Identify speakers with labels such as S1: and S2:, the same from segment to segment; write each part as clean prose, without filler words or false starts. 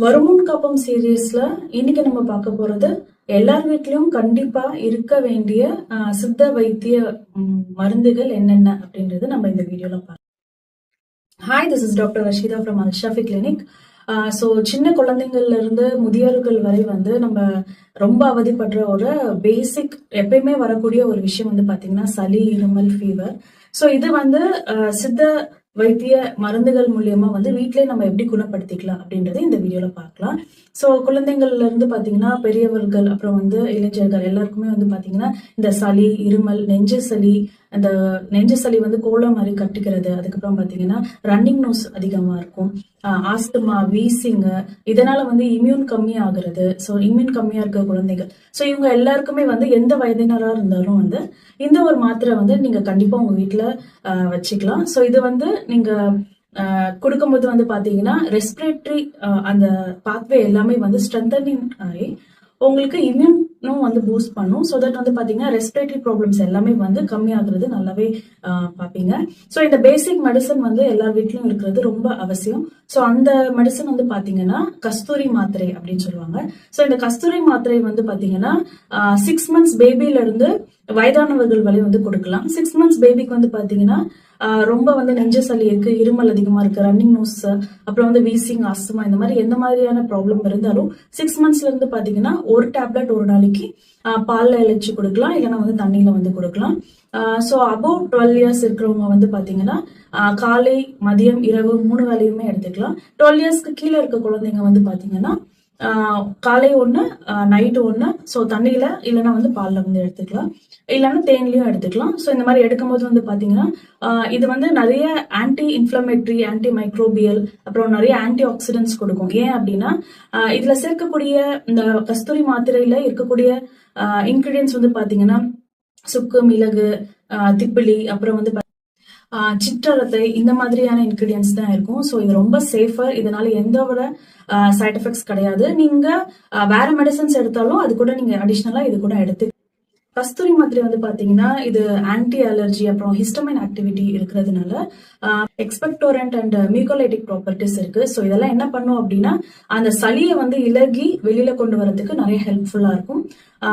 S1: வருமுன் காப்போம் சீரீஸ்ல இன்னைக்கு நம்ம பார்க்க போறது எல்லார் வீட்லயும் கண்டிப்பா இருக்க வேண்டிய சித்த வைத்திய மருந்துகள் என்னென்ன அப்படின்றது நம்ம இந்த வீடியோல பார்க்கலாம். Hi, this is doctor Rasheeda from Al Shafi clinic. So சின்ன குழந்தைங்கள்ல இருந்து முதியோர்கள் வரை நம்ம ரொம்ப அவதிப்படுற ஒரு பேசிக் எப்பயுமே வரக்கூடிய ஒரு விஷயம் பாத்தீங்கன்னா சளி, இருமல், ஃபீவர். ஸோ இது சித்த வைத்திய மருந்துகள் மூலியமா வீட்டிலே நம்ம எப்படி குணப்படுத்திக்கலாம் அப்படின்றத இந்த வீடியோல பார்க்கலாம். ஸோ குழந்தைங்கள்ல இருந்து பாத்தீங்கன்னா பெரியவர்கள் அப்புறம் இளைஞர்கள் எல்லாருக்குமே பாத்தீங்கன்னா இந்த சளி, இருமல், நெஞ்சு சளி, அந்த நெஞ்சு சளி கோலம் மாதிரி கட்டிக்கிறது, அதுக்கப்புறம் பாத்தீங்கன்னா ரன்னிங் நோஸ் அதிகமா இருக்கும், ஆஸ்துமா, வீசிங், இதனால இம்யூன் கம்மி ஆகுறது. ஸோ இம்யூன் கம்மியா இருக்க குழந்தைகள், ஸோ இவங்க எல்லாருக்குமே எந்த வயதினரா இருந்தாலும் இந்த ஒரு மாத்திரை நீங்க கண்டிப்பா உங்க வீட்டுல வச்சுக்கலாம். ஸோ இது நீங்க கொடுக்கும்போது பாத்தீங்கன்னா ரெஸ்பிரேட்டரி அந்த பாத்வே எல்லாமே ஸ்ட்ரென்தனிங் ஆகி உங்களுக்கு இம்யூனும் பூஸ்ட் பண்ணும். ஸோ தட் பாத்தீங்கன்னா ரெஸ்பிரேட்டரி ப்ராப்ளம்ஸ் எல்லாமே கம்மி ஆகுறது நல்லாவே பாப்பீங்க. ஸோ இந்த பேசிக் மெடிசன் எல்லார் வீட்லயும் இருக்கிறது ரொம்ப அவசியம். ஸோ அந்த மெடிசன் பாத்தீங்கன்னா கஸ்தூரி மாத்திரை அப்படின்னு சொல்லுவாங்க. ஸோ இந்த கஸ்தூரி மாத்திரை பாத்தீங்கன்னா 6 months பேபில இருந்து வயதானவர்கள் வரை கொடுக்கலாம். 6 months பேபிக்கு பாத்தீங்கன்னா ரொம்ப நெஞ்ச சளி இருக்கு, இருமல் அதிகமா இருக்கு, ரன்னிங் நோஸ், அப்புறம் வீசிங், ஆஸ்துமா, இந்த மாதிரி எந்த மாதிரியான ப்ராப்ளம் இருந்தாலும் 6 monthsல இருந்து பாத்தீங்கன்னா ஒரு டேப்லெட் ஒரு நாளைக்கு பால்ல இழைச்சு கொடுக்கலாம், இல்லைன்னா தண்ணியில கொடுக்கலாம். ஸோ அபவ் 12 years இருக்கிறவங்க பாத்தீங்கன்னா காலை, மதியம், இரவு 3 வேளையுமே எடுத்துக்கலாம். 12 yearsக்கு கீழே இருக்க குழந்தைங்க பாத்தீங்கன்னா காலை ஒண்ணு, நைட்டு ஒண்ணு, ஸோ தண்ணியில இல்லைன்னா பால்ல எடுத்துக்கலாம், இல்லைன்னா தேன்லயும் எடுத்துக்கலாம். ஸோ இந்த மாதிரி எடுக்கும்போது பாத்தீங்கன்னா இது நிறைய ஆன்டி இன்ஃபிளமேட்டரி, ஆன்டி மைக்ரோபியல், அப்புறம் நிறைய ஆன்டி ஆக்சிடென்ட்ஸ் கொடுக்கும். ஏன் அப்படின்னா இதுல சேர்க்கக்கூடிய இந்த கஸ்தூரி மாத்திரையில இருக்கக்கூடிய இன்கிரீடியன்ஸ் பாத்தீங்கன்னா சுக்கு, மிளகு, திப்பிலி, அப்புறம் சிற்றரத்தை, இந்த மாதிரியான இன்கிரீடியன்ஸ் தான் இருக்கும். ஸோ இது ரொம்ப சேஃபர், இதனால எந்த ஒரு சைட் எஃபெக்ட்ஸ் கிடையாது. நீங்க வேற மெடிசன்ஸ் எடுத்தாலும் அது கூட நீங்க அடிஷ்னலா இது கூட எடுத்து. கஸ்தூரி மாத்திரை பாத்தீங்கன்னா இது ஆன்டி அலர்ஜி, அப்புறம் ஹிஸ்டமைன் ஆக்டிவிட்டி இருக்கிறதுனால எக்ஸ்பெக்டோரண்ட் அண்ட் மியூகோலைட்டிக் ப்ராப்பர்ட்டிஸ் இருக்கு. ஸோ இதெல்லாம் என்ன பண்ணும் அப்படின்னா அந்த சளியை இலகி வெளியில கொண்டு வரதுக்கு நிறைய ஹெல்ப்ஃபுல்லா இருக்கும்.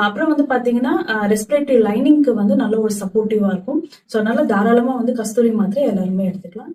S1: அப்புறம் பாத்தீங்கன்னா ரெஸ்பிரேட்டரி லைனிங்க்கு நல்ல ஒரு சப்போர்ட்டிவா இருக்கும். ஸோ அதனால தாராளமா கஸ்தூரி மாத்திரை எல்லாருமே எடுத்துக்கலாம்.